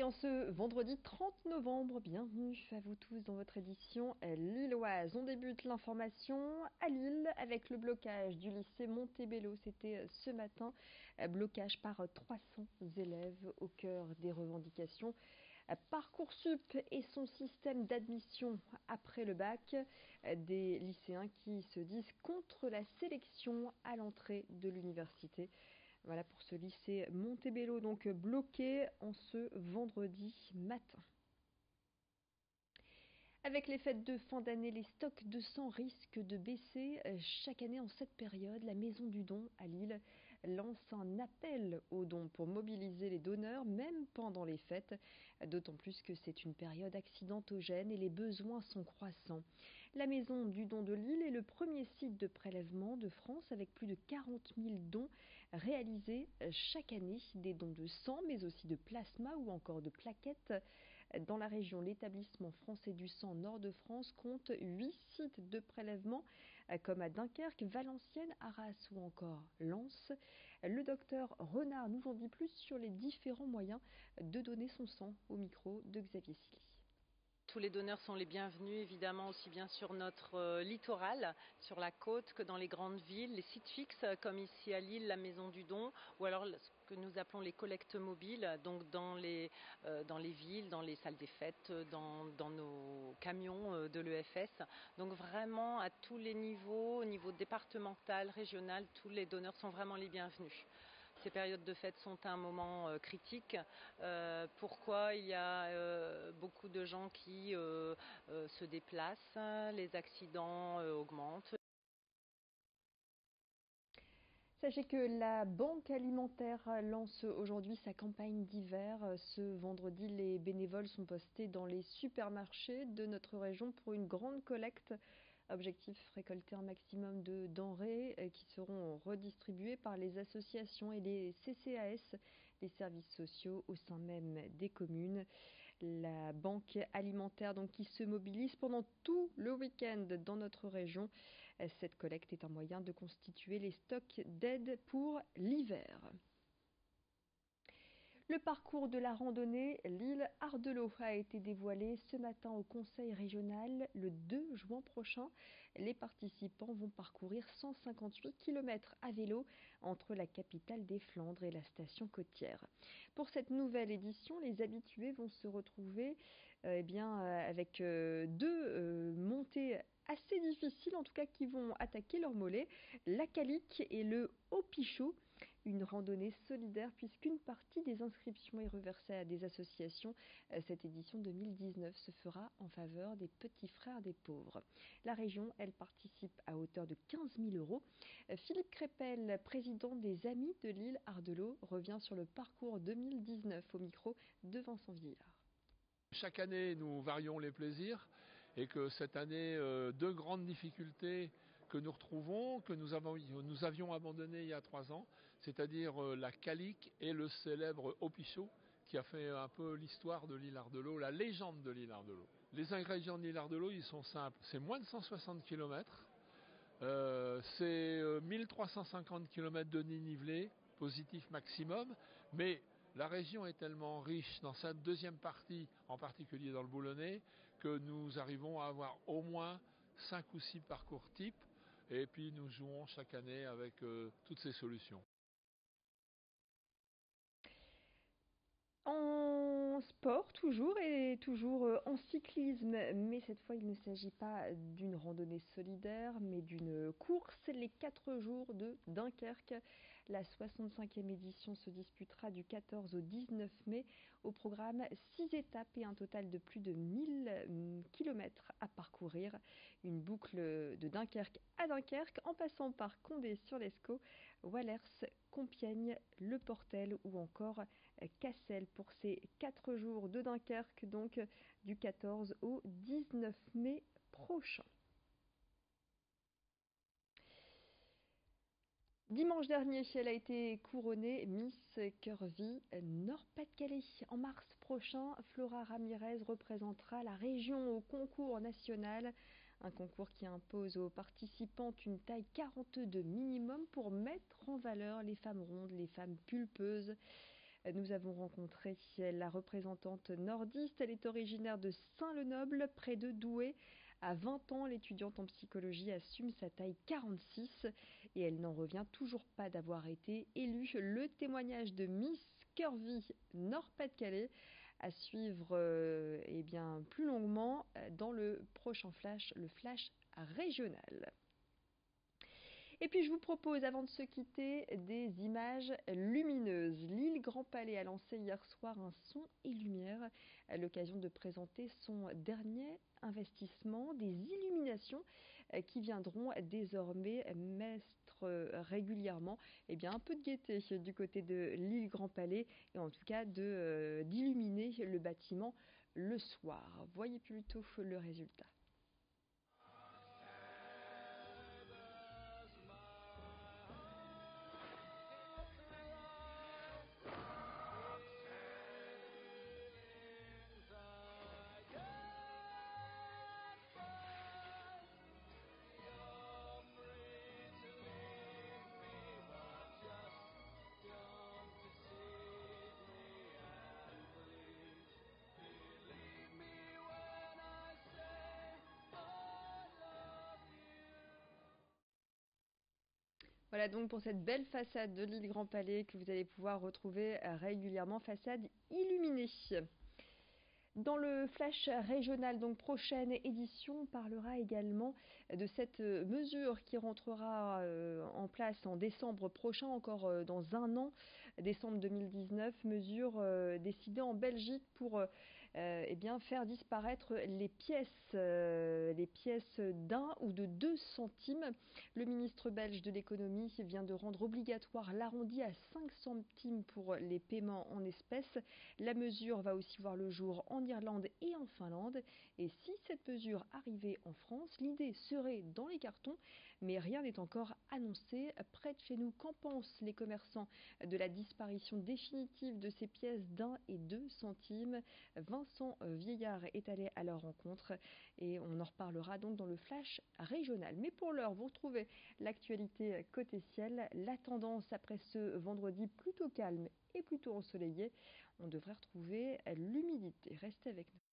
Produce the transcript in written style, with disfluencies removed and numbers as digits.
Et en ce vendredi 30 novembre, bienvenue à vous tous dans votre édition lilloise. On débute l'information à Lille avec le blocage du lycée Montebello. C'était ce matin, blocage par 300 élèves au cœur des revendications. Parcoursup et son système d'admission après le bac, des lycéens qui se disent contre la sélection à l'entrée de l'université. Voilà pour ce lycée Montebello, donc bloqué en ce vendredi matin. Avec les fêtes de fin d'année, les stocks de sang risquent de baisser. Chaque année en cette période, la Maison du Don à Lille lance un appel aux dons pour mobiliser les donneurs, même pendant les fêtes, d'autant plus que c'est une période accidentogène et les besoins sont croissants. La Maison du Don de Lille est le premier site de prélèvement de France avec plus de 40 000 dons réalisés chaque année, des dons de sang mais aussi de plasma ou encore de plaquettes. Dans la région, l'établissement français du sang Nord de France compte 8 sites de prélèvement comme à Dunkerque, Valenciennes, Arras ou encore Lens. Le docteur Renard nous en dit plus sur les différents moyens de donner son sang au micro de Xavier Silly. Tous les donneurs sont les bienvenus, évidemment, aussi bien sur notre littoral, sur la côte, que dans les grandes villes, les sites fixes, comme ici à Lille, la Maison du Don, ou alors ce que nous appelons les collectes mobiles, donc dans les villes, dans les salles des fêtes, dans nos camions de l'EFS. Donc vraiment, à tous les niveaux, au niveau départemental, régional, tous les donneurs sont vraiment les bienvenus. Ces périodes de fête sont un moment critique. Pourquoi il y a beaucoup de gens qui se déplacent, les accidents augmentent. Sachez que la Banque alimentaire lance aujourd'hui sa campagne d'hiver. Ce vendredi, les bénévoles sont postés dans les supermarchés de notre région pour une grande collecte. Objectif, récolter un maximum de denrées qui seront redistribuées par les associations et les CCAS, les services sociaux au sein même des communes. La banque alimentaire donc, qui se mobilise pendant tout le week-end dans notre région. Cette collecte est un moyen de constituer les stocks d'aide pour l'hiver. Le parcours de la randonnée Lille-Ardelot a été dévoilé ce matin au Conseil régional. Le 2 juin prochain, les participants vont parcourir 158 km à vélo entre la capitale des Flandres et la station côtière. Pour cette nouvelle édition, les habitués vont se retrouver avec deux montées assez difficiles, en tout cas qui vont attaquer leurs mollets, la Calique et le Haut-Pichot. Une randonnée solidaire puisqu'une partie des inscriptions est reversée à des associations. Cette édition 2019 se fera en faveur des petits frères des pauvres. La région, elle participe à hauteur de 15 000 euros. Philippe Crépel, président des Amis de Lille-Ardelot, revient sur le parcours 2019 au micro de Vincent Villard. Chaque année, nous varions les plaisirs et que cette année, deux grandes difficultés que nous retrouvons, que nous avions abandonné il y a 3 ans, c'est-à-dire la Calique et le célèbre Haut-Pichot, qui a fait un peu l'histoire de Lille-Ardelot, la légende de Lille-Ardelot. Les ingrédients de Lille-Ardelot, ils sont simples. C'est moins de 160 km, c'est 1350 km de dénivelé, positif maximum, mais la région est tellement riche dans sa deuxième partie, en particulier dans le Boulonnais, que nous arrivons à avoir au moins 5 ou 6 parcours types. Et puis nous jouons chaque année avec toutes ces solutions. En sport toujours et toujours en cyclisme, mais cette fois il ne s'agit pas d'une randonnée solidaire mais d'une course, les 4 jours de Dunkerque. La 65e édition se disputera du 14 au 19 mai. Au programme 6 étapes et un total de plus de 1000 km à parcourir. Une boucle de Dunkerque à Dunkerque en passant par Condé-sur-Lescaut, Wallers, Compiègne, Le Portel ou encore Cassel pour ces 4 jours de Dunkerque, donc du 14 au 19 mai prochain. Dimanche dernier, elle a été couronnée Miss Curvy Nord-Pas-de-Calais. En mars prochain, Flora Ramirez représentera la région au concours national. Un concours qui impose aux participantes une taille 42 minimum pour mettre en valeur les femmes rondes, les femmes pulpeuses. Nous avons rencontré la représentante nordiste. Elle est originaire de Saint-Lenoble, près de Douai. À 20 ans, l'étudiante en psychologie assume sa taille 46 et elle n'en revient toujours pas d'avoir été élue. Le témoignage de Miss Curvy Nord-Pas-de-Calais à suivre plus longuement dans le prochain flash, le flash régional. Et puis je vous propose, avant de se quitter, des images lumineuses. L'île Grand Palais a lancé hier soir un son et lumière à l'occasion de présenter son dernier investissement, des illuminations qui viendront désormais mettre régulièrement un peu de gaieté du côté de l'île Grand Palais et en tout cas d'illuminer le bâtiment le soir. Voyez plutôt le résultat. Voilà donc pour cette belle façade de l'île Grand Palais que vous allez pouvoir retrouver régulièrement, façade illuminée. Dans le flash régional, donc prochaine édition, on parlera également de cette mesure qui rentrera en place en décembre prochain, encore dans un an, décembre 2019, mesure décidée en Belgique pour faire disparaître les pièces d'1 ou de 2 centimes. Le ministre belge de l'économie vient de rendre obligatoire l'arrondi à 5 centimes pour les paiements en espèces. La mesure va aussi voir le jour en Irlande et en Finlande. Et si cette mesure arrivait en France, l'idée serait dans les cartons, mais rien n'est encore annoncé. Près de chez nous, qu'en pensent les commerçants de la disparition définitive de ces pièces d'1 et 2 centimes? Vincent Vieillard est allé à leur rencontre et on en reparlera donc dans le flash régional. Mais pour l'heure, vous retrouvez l'actualité côté ciel, la tendance après ce vendredi plutôt calme et plutôt ensoleillé. On devrait retrouver l'humidité. Restez avec nous.